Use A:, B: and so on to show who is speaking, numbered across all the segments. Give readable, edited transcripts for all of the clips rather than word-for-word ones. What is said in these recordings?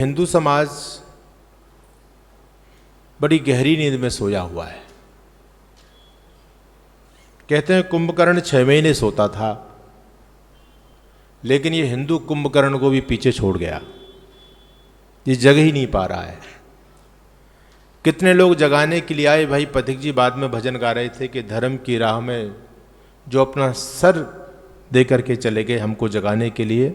A: हिंदू समाज बड़ी गहरी नींद में सोया हुआ है। कहते हैं कुंभकर्ण 6 महीने सोता था, लेकिन ये हिंदू कुंभकर्ण को भी पीछे छोड़ गया। ये जग ही नहीं पा रहा है। कितने लोग जगाने के लिए आए। भाई पथिक जी बाद में भजन गा रहे थे कि धर्म की राह में जो अपना सर दे करके चले गए हमको जगाने के लिए।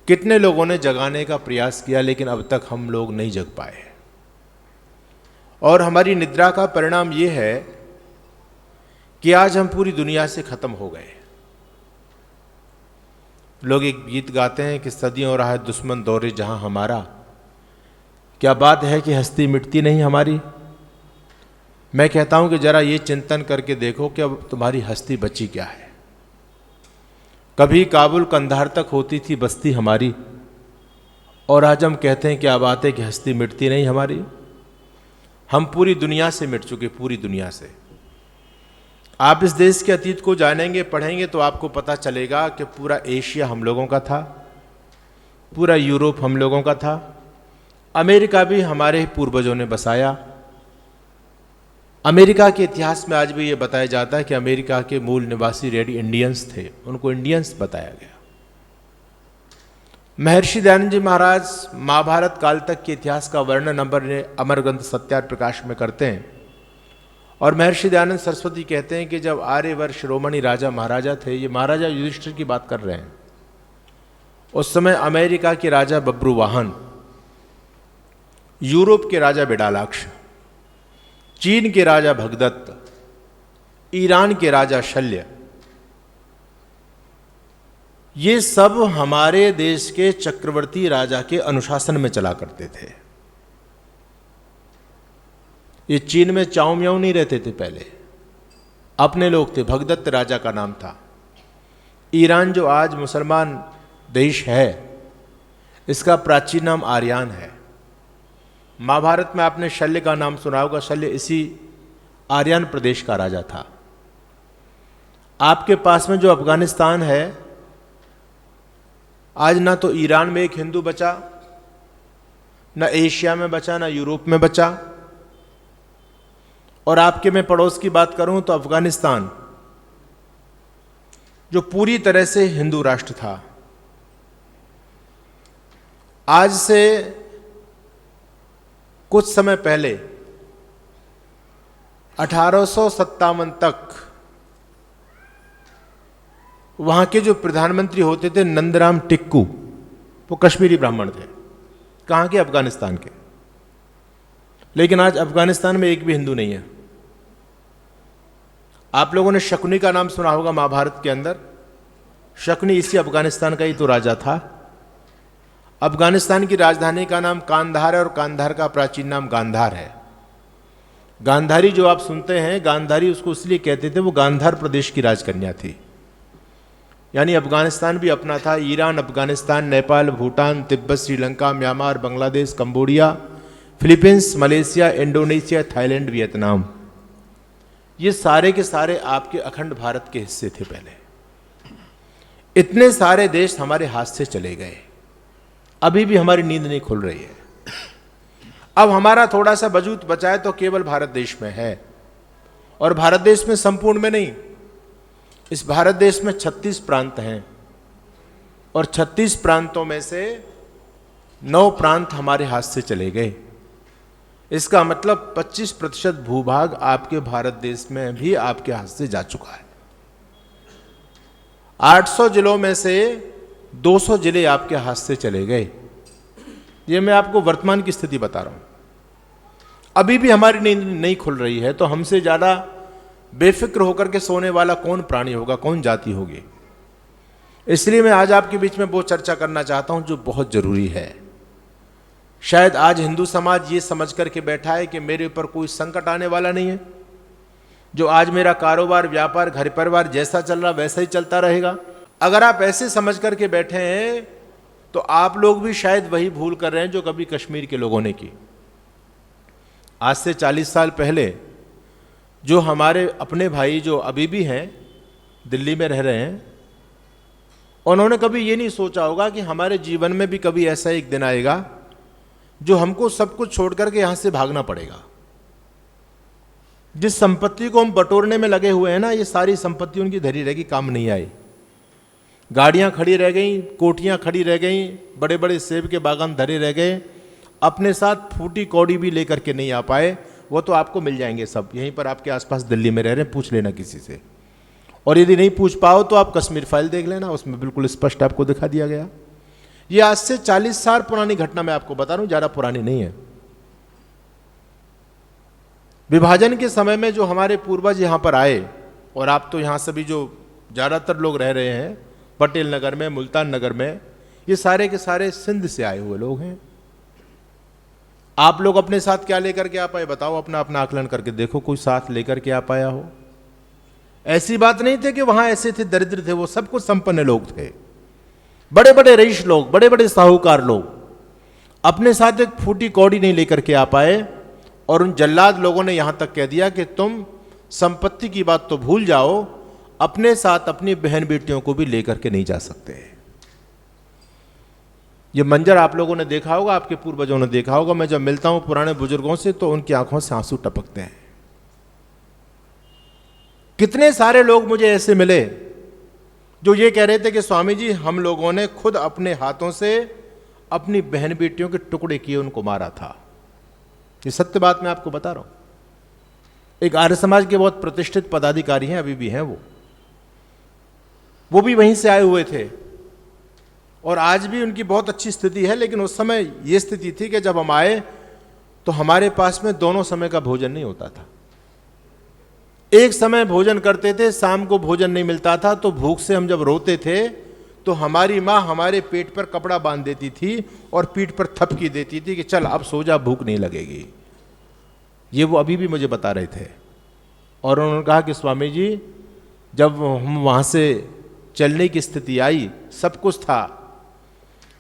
A: कितने लोगों ने जगाने का प्रयास किया, लेकिन अब तक हम लोग नहीं जग पाए। और हमारी निद्रा का परिणाम ये है कि आज हम पूरी दुनिया से खत्म हो गए। लोग एक गीत गाते हैं कि सदियों रहा है दुश्मन दौरे जहां हमारा। क्या बात है कि हस्ती मिटती नहीं हमारी। मैं कहता हूं कि जरा ये चिंतन करके देखो कि अब तुम्हारी हस्ती बची क्या है। कभी काबुल कंधार तक होती थी बस्ती हमारी, और आज हम कहते हैं क्या बात है कि हस्ती मिटती नहीं हमारी। हम पूरी दुनिया से मिट चुके, पूरी दुनिया से। आप इस देश के अतीत को जानेंगे, पढ़ेंगे तो आपको पता चलेगा कि पूरा एशिया हम लोगों का था, पूरा यूरोप हम लोगों का था, अमेरिका भी हमारे ही पूर्वजों ने बसाया। अमेरिका के इतिहास में आज भी ये बताया जाता है कि अमेरिका के मूल निवासी रेड इंडियंस थे, उनको इंडियंस बताया गया। महर्षि दयानंद जी महाराज महाभारत काल तक के इतिहास का वर्णन अमर ग्रंथ सत्यार्थ प्रकाश में करते हैं। और महर्षि दयानंद सरस्वती कहते हैं कि जब आर्यवर्ष शिरोमणि राजा महाराजा थे, ये महाराजा युधिष्ठिर की बात कर रहे हैं, उस समय अमेरिका के राजा बब्रुवाहन, यूरोप के राजा बिडालाक्ष, चीन के राजा भगदत्त, ईरान के राजा शल्य, ये सब हमारे देश के चक्रवर्ती राजा के अनुशासन में चला करते थे। ये चीन में चाओ म्याओ नहीं रहते थे पहले, अपने लोग थे। भगदत्त राजा का नाम था। ईरान जो आज मुसलमान देश है, इसका प्राचीन नाम आर्यान है। महाभारत में आपने शल्य का नाम सुना होगा। शल्य इसी आर्यान प्रदेश का राजा था। आपके पास में जो अफगानिस्तान है, आज ना तो ईरान में एक हिंदू बचा, ना एशिया में बचा, ना यूरोप में बचा। और आपके मैं पड़ोस की बात करूं तो अफगानिस्तान, जो पूरी तरह से हिंदू राष्ट्र था, आज से कुछ समय पहले 1857 तक वहां के जो प्रधानमंत्री होते थे नंदराम टिक्कू, वो कश्मीरी ब्राह्मण थे। कहां के? अफगानिस्तान के। लेकिन आज अफगानिस्तान में एक भी हिंदू नहीं है। आप लोगों ने शकुनी का नाम सुना होगा महाभारत के अंदर। शकुनी इसी अफगानिस्तान का ही तो राजा था। अफगानिस्तान की राजधानी का नाम कांधार है, और कांधार का प्राचीन नाम गांधार है। गांधारी जो आप सुनते हैं, गांधारी उसको इसलिए कहते थे, वो गांधार प्रदेश की राजकन्या थी। यानी अफगानिस्तान भी अपना था। Iran, Afghanistan, Nepal, Bhutan, Tibet, Sri Lanka, Myanmar, Bangladesh, Cambodia, Philippines, Malaysia, Indonesia, Thailand, Vietnam, ये सारे के सारे आपके अखंड भारत के हिस्से थे पहले। इतने सारे देश हमारे हाथ से चले गए। अभी भी हमारी नींद नहीं खुल रही है। अब हमारा थोड़ा सा वजूद बचा है तो केवल भारत देश में है, और भारत देश में संपूर्ण में नहीं। इस भारत देश में 36 प्रांत हैं, और 36 प्रांतों में से 9 प्रांत हमारे हाथ से चले गए। इसका मतलब 25% भूभाग आपके भारत देश में भी आपके हाथ से जा चुका है। 800 जिलों में से 200 जिले आपके हाथ से चले गए। ये मैं आपको वर्तमान की स्थिति बता रहा हूं। अभी भी हमारी नींद नहीं खुल रही है, तो हमसे ज्यादा बेफिक्र होकर के सोने वाला कौन प्राणी होगा, कौन जाति होगी। इसलिए मैं आज आपके बीच में वो चर्चा करना चाहता हूं जो बहुत जरूरी है। शायद आज हिंदू समाज ये समझ करके बैठा है कि मेरे ऊपर कोई संकट आने वाला नहीं है, जो आज मेरा कारोबार, व्यापार, घर परिवार जैसा चल रहा वैसा ही चलता रहेगा। अगर आप ऐसे समझ करके बैठे हैं तो आप लोग भी शायद वही भूल कर रहे हैं जो कभी कश्मीर के लोगों ने की। आज से 40 साल पहले जो हमारे अपने भाई जो अभी भी हैं, दिल्ली में रह रहे हैं, उन्होंने कभी ये नहीं सोचा होगा कि हमारे जीवन में भी कभी ऐसा एक दिन आएगा जो हमको सब कुछ छोड़ करके यहां से भागना पड़ेगा। जिस संपत्ति को हम बटोरने में लगे हुए हैं ना, ये सारी संपत्ति उनकी धरी रहेगी, काम नहीं आई। गाड़ियां खड़ी रह गई, कोठियां खड़ी रह गई, बड़े बड़े सेब के बागान धरे रह गए, अपने साथ फूटी कौड़ी भी लेकर के नहीं आ पाए। वो तो आपको मिल जाएंगे सब, यहीं पर आपके आसपास दिल्ली में रह रहे हैं, पूछ लेना किसी से। और यदि नहीं पूछ पाओ तो आप कश्मीर फाइल देख लेना, उसमें बिल्कुल स्पष्ट आपको दिखा दिया गया। ये आज से 40 साल पुरानी घटना मैं आपको बता रहा हूं, ज्यादा पुरानी नहीं है। विभाजन के समय में जो हमारे पूर्वज यहां पर आए, और आप तो यहां सभी जो ज्यादातर लोग रह रहे हैं पटेल नगर में, मुल्तान नगर में, ये सारे के सारे सिंध से आए हुए लोग हैं। आप लोग अपने साथ क्या लेकर के आ पाए बताओ, अपना अपना आकलन करके देखो, कोई साथ लेकर के आ पाया हो? ऐसी बात नहीं थे कि वहां ऐसे थे दरिद्र थे, वो सब कुछ संपन्न लोग थे, बड़े बड़े रईस लोग, बड़े बड़े साहूकार लोग। अपने साथ एक फूटी कौड़ी नहीं लेकर के आ पाए, और उन जल्लाद लोगों ने यहां तक कह दिया कि तुम संपत्ति की बात तो भूल जाओ, अपने साथ अपनी बहन बेटियों को भी लेकर के नहीं जा सकते। ये मंजर आप लोगों ने देखा होगा, आपके पूर्वजों ने देखा होगा। मैं जब मिलता हूं पुराने बुजुर्गों से तो उनकी आंखों से आंसू टपकते हैं। कितने सारे लोग मुझे ऐसे मिले जो ये कह रहे थे कि स्वामी जी, हम लोगों ने खुद अपने हाथों से अपनी बहन बेटियों के टुकड़े किए, उनको मारा था। ये सत्य बात मैं आपको बता रहा हूं। एक आर्य समाज के बहुत प्रतिष्ठित पदाधिकारी हैं, अभी भी हैं वो भी वहीं से आए हुए थे, और आज भी उनकी बहुत अच्छी स्थिति है। लेकिन उस समय यह स्थिति थी कि जब हम आए तो हमारे पास में दोनों समय का भोजन नहीं होता था। एक समय भोजन करते थे, शाम को भोजन नहीं मिलता था, तो भूख से हम जब रोते थे तो हमारी माँ हमारे पेट पर कपड़ा बांध देती थी और पीठ पर थपकी देती थी कि चल अब सो जा, भूख नहीं लगेगी। ये वो अभी भी मुझे बता रहे थे। और उन्होंने कहा कि स्वामी जी, जब हम वहाँ से चलने की स्थिति आई, सब कुछ था,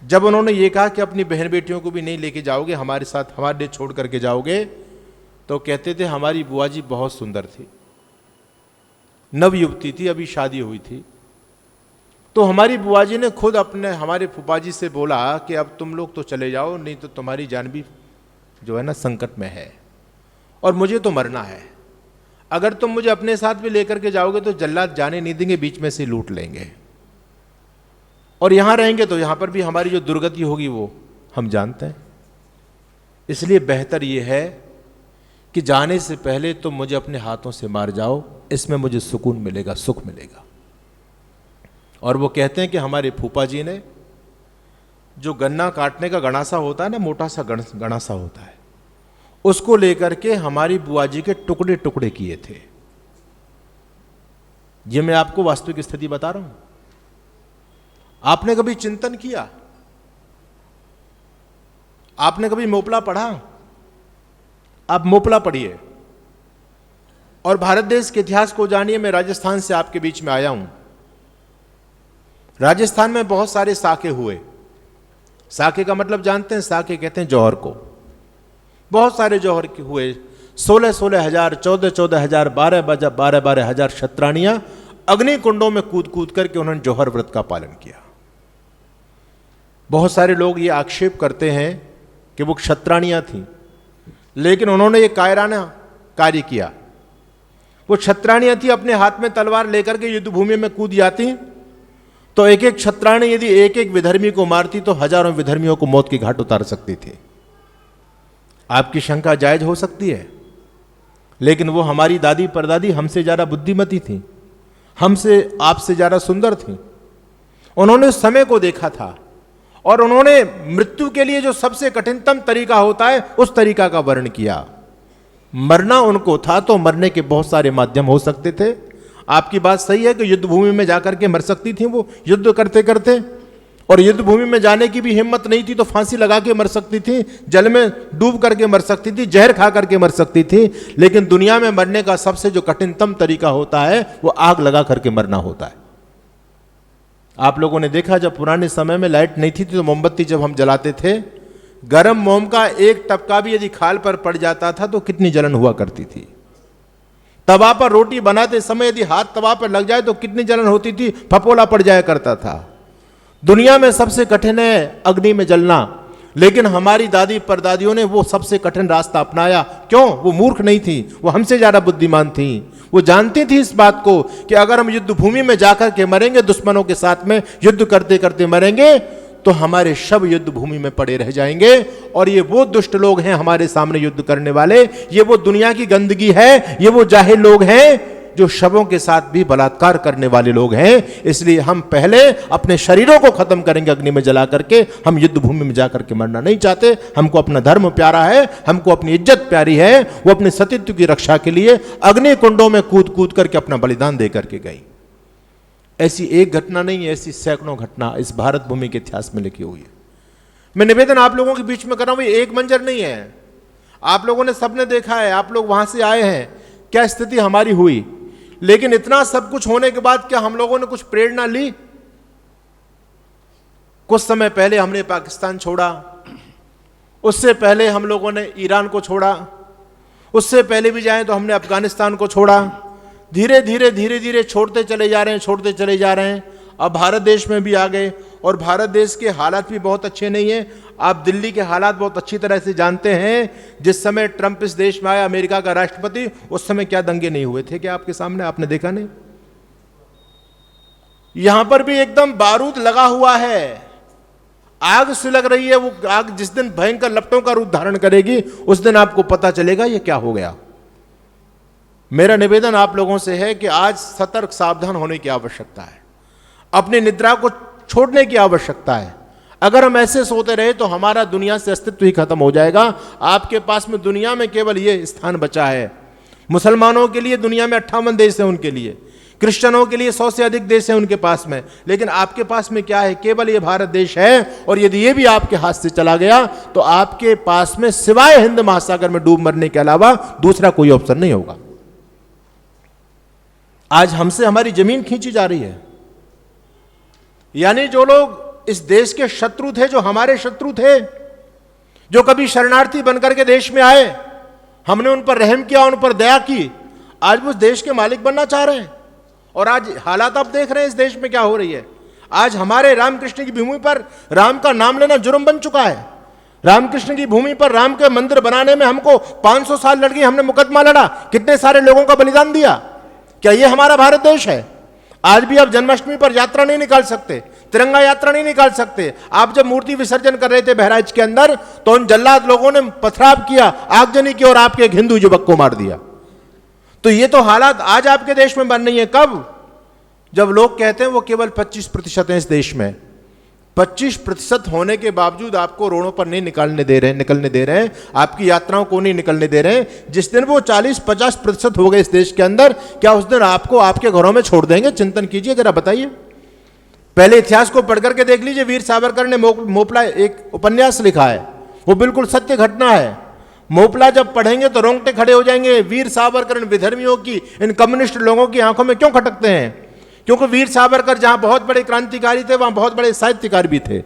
A: जब उन्होंने ये कहा कि अपनी बहन बेटियों को भी नहीं लेके जाओगे, हमारे साथ हमारे लिए छोड़ करके जाओगे, तो कहते थे हमारी बुआ जी बहुत सुंदर थी, नव युवती थी, अभी शादी हुई थी। तो हमारी बुआ जी ने खुद अपने हमारे फूफा जी से बोला कि अब तुम लोग तो चले जाओ, नहीं तो तुम्हारी जान भी जो है ना संकट में है, और मुझे तो मरना है। अगर तुम मुझे अपने साथ भी लेकर के जाओगे तो जल्लाद जाने नहीं देंगे, बीच में से लूट लेंगे, और यहां रहेंगे तो यहां पर भी हमारी जो दुर्गति होगी वो हम जानते हैं। इसलिए बेहतर यह है कि जाने से पहले तुम मुझे अपने हाथों से मार जाओ, इसमें मुझे सुकून मिलेगा, सुख मिलेगा। और वो कहते हैं कि हमारे फूफा जी ने जो गन्ना काटने का गणासा होता है ना, मोटा सा गणासा होता है, उसको लेकर के हमारी बुआ जी के टुकड़े टुकड़े किए थे। ये मैं आपको वास्तविक स्थिति बता रहा हूं। आपने कभी चिंतन किया? आपने कभी मोपला पढ़ा? आप मोपला पढ़िए और भारत देश के इतिहास को जानिए। मैं राजस्थान से आपके बीच में आया हूं। राजस्थान में बहुत सारे साके हुए। साके का मतलब जानते हैं? साके कहते हैं जौहर को। बहुत सारे जौहर के हुए, 16-16 हजार, 14-14 हजार, 12-12 हजार क्षत्राणियां अग्नि कुंडों में कूद कूद करके उन्होंने जौहर व्रत का पालन किया। बहुत सारे लोग ये आक्षेप करते हैं कि वो क्षत्राणियां थीं, लेकिन उन्होंने ये कायराना कार्य किया। वो क्षत्राणियां थी, अपने हाथ में तलवार लेकर के युद्ध भूमि में कूद जाती, तो एक एक क्षत्राणी यदि एक एक विधर्मी को मारती तो हजारों विधर्मियों को मौत की घाट उतार सकती थी। आपकी शंका जायज हो सकती है, लेकिन वो हमारी दादी परदादी हमसे ज्यादा बुद्धिमती थी, हमसे आपसे ज्यादा सुंदर थी। उन्होंने उस समय को देखा था और उन्होंने मृत्यु के लिए जो सबसे कठिनतम तरीका होता है उस तरीका का वर्णन किया। मरना उनको था तो मरने के बहुत सारे माध्यम हो सकते थे। आपकी बात सही है कि युद्ध भूमि में जाकर के मर सकती थी वो युद्ध करते करते, और युद्ध भूमि में जाने की भी हिम्मत नहीं थी तो फांसी लगा के मर सकती थी, जल में डूब करके मर सकती थी, जहर खा करके मर सकती थी। लेकिन दुनिया में मरने का सबसे जो कठिनतम तरीका होता है वो आग लगा करके मरना होता है। आप लोगों ने देखा, जब पुराने समय में लाइट नहीं थी तो मोमबत्ती जब हम जलाते थे, गर्म मोम का एक टपका भी यदि खाल पर पड़ जाता था तो कितनी जलन हुआ करती थी। तवा पर रोटी बनाते समय यदि हाथ तवा पर लग जाए तो कितनी जलन होती थी, फफोला पड़ जाया करता था। दुनिया में सबसे कठिन है अग्नि में जलना, लेकिन हमारी दादी परदादियों ने वो सबसे कठिन रास्ता अपनाया। क्यों? वो मूर्ख नहीं थी, वो हमसे ज्यादा बुद्धिमान थी। वो जानती थी इस बात को कि अगर हम युद्ध भूमि में जाकर के मरेंगे, दुश्मनों के साथ में युद्ध करते करते मरेंगे, तो हमारे शव युद्ध भूमि में पड़े रह जाएंगे। और ये वो दुष्ट लोग हैं हमारे सामने युद्ध करने वाले, ये वो दुनिया की गंदगी है, ये वो जाहिल लोग हैं जो शवों के साथ भी बलात्कार करने वाले लोग हैं। इसलिए हम पहले अपने शरीरों को खत्म करेंगे अग्नि में जला करके। हम युद्ध भूमि में जाकर के मरना नहीं चाहते। हमको अपना धर्म प्यारा है, हमको अपनी इज्जत प्यारी है। वो अपने सतीत्व की रक्षा के लिए अग्नि कुंडों में कूद कूद करके अपना बलिदान दे करके गई। ऐसी एक घटना नहीं है, ऐसी सैकड़ों घटना इस भारत भूमि के इतिहास में लिखी हुई है। मैं निवेदन आप लोगों के बीच में कर रहा हूं, ये एक मंजर नहीं है। आप लोगों ने सबने देखा है, आप लोग वहां से आए हैं, क्या स्थिति हमारी हुई। लेकिन इतना सब कुछ होने के बाद क्या हम लोगों ने कुछ प्रेरणा ली? कुछ समय पहले हमने पाकिस्तान छोड़ा, उससे पहले हम लोगों ने ईरान को छोड़ा, उससे पहले भी जाएं तो हमने अफगानिस्तान को छोड़ा। धीरे धीरे धीरे धीरे छोड़ते चले जा रहे हैं, छोड़ते चले जा रहे हैं। अब भारत देश में भी आ गए, और भारत देश के हालात भी बहुत अच्छे नहीं है। आप दिल्ली के हालात बहुत अच्छी तरह से जानते हैं। जिस समय ट्रंप इस देश में आया, अमेरिका का राष्ट्रपति, उस समय क्या दंगे नहीं हुए थे क्या आपके सामने? आपने देखा नहीं? यहां पर भी एकदम बारूद लगा हुआ है, आग सुलग रही है। वो आग जिस दिन भयंकर लपटों का रूप धारण करेगी, उस दिन आपको पता चलेगा ये क्या हो गया। मेरा निवेदन आप लोगों से है कि आज सतर्क सावधान होने की आवश्यकता है, अपनी निद्रा को छोड़ने की आवश्यकता है। अगर हम ऐसे सोते रहे तो हमारा दुनिया से अस्तित्व ही खत्म हो जाएगा। आपके पास में दुनिया में केवल ये स्थान बचा है। मुसलमानों के लिए दुनिया में 58 देश हैं, उनके लिए क्रिश्चियनों के लिए 100 से अधिक देश हैं उनके पास में। लेकिन आपके पास में क्या है? केवल ये भारत देश है। और यदि ये भी आपके हाथ से चला गया तो आपके पास में सिवाय हिंद महासागर में डूब मरने के अलावा दूसरा कोई ऑप्शन नहीं होगा। आज हमसे हमारी जमीन खींची जा रही है। यानी जो लोग इस देश के शत्रु थे, जो हमारे शत्रु थे, जो कभी शरणार्थी बनकर के देश में आए, हमने उन पर रहम किया, उन पर दया की, आज वो देश के मालिक बनना चाह रहे हैं। और आज हालात आप देख रहे हैं इस देश में क्या हो रही है। आज हमारे रामकृष्ण की भूमि पर राम का नाम लेना जुर्म बन चुका है। रामकृष्ण की भूमि पर राम के मंदिर बनाने में हमको 500 साल लड़ गई, हमने मुकदमा लड़ा, कितने सारे लोगों का बलिदान दिया। क्या ये हमारा भारत देश है? आज भी आप जन्माष्टमी पर यात्रा नहीं निकाल सकते, तिरंगा यात्रा नहीं निकाल सकते। आप जब मूर्ति विसर्जन कर रहे थे बहराइच के अंदर, तो उन जल्लाद लोगों ने पथराव किया, आगजनी की और आपके एक हिंदू युवक को मार दिया। तो ये तो हालात आज आपके देश में बन रही है। कब? जब लोग कहते हैं वो केवल 25% है इस देश में। 25% होने के बावजूद आपको रोडों पर नहीं निकलने दे रहे हैं, आपकी यात्राओं को नहीं निकलने दे रहे हैं। जिस दिन वो 40-50% हो गए इस देश के अंदर, क्या उस दिन आपको आपके घरों में छोड़ देंगे? चिंतन कीजिए जरा, बताइए। पहले इतिहास को पढ़ करके देख लीजिए। वीर सावरकर ने मोपला एक उपन्यास लिखा है, वो बिल्कुल सत्य घटना है। मोपला जब पढ़ेंगे तो रोंगटे खड़े हो जाएंगे। वीर सावरकर इन विधर्मियों की, इन कम्युनिस्ट लोगों की आंखों में क्यों खटकते हैं? क्योंकि वीर सावरकर जहां बहुत बड़े क्रांतिकारी थे, वहां बहुत बड़े साहित्यकार भी थे।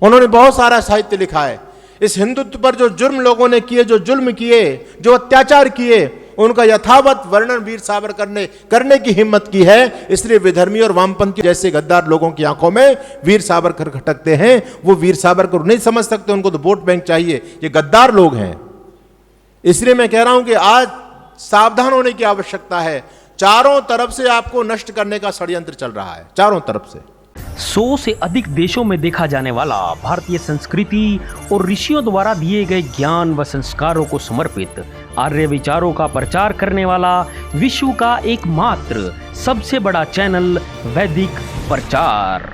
A: उन्होंने बहुत सारा साहित्य लिखा है। इस हिंदुत्व पर जो जुर्म लोगों ने किए, जो जुल्म किए, जो अत्याचार किए, उनका यथावत वर्णन वीर सावरकर ने करने की हिम्मत की है। इसलिए विधर्मी और वामपंथी जैसे गद्दार लोगों की आंखों में वीर सावरकर खटकते हैं। वो वीर सावरकर नहीं समझ सकते, उनको तो वोट बैंक चाहिए। ये गद्दार लोग हैं। इसलिए मैं कह रहा हूं कि आज सावधान होने की आवश्यकता है। चारों तरफ से आपको नष्ट करने का षड्यंत्र चल रहा है, चारों तरफ से।
B: 100 से अधिक देशों में देखा जाने वाला भारतीय संस्कृति और ऋषियों द्वारा दिए गए ज्ञान व संस्कारों को समर्पित आर्य विचारों का प्रचार करने वाला विश्व का एकमात्र सबसे बड़ा चैनल वैदिक प्रचार।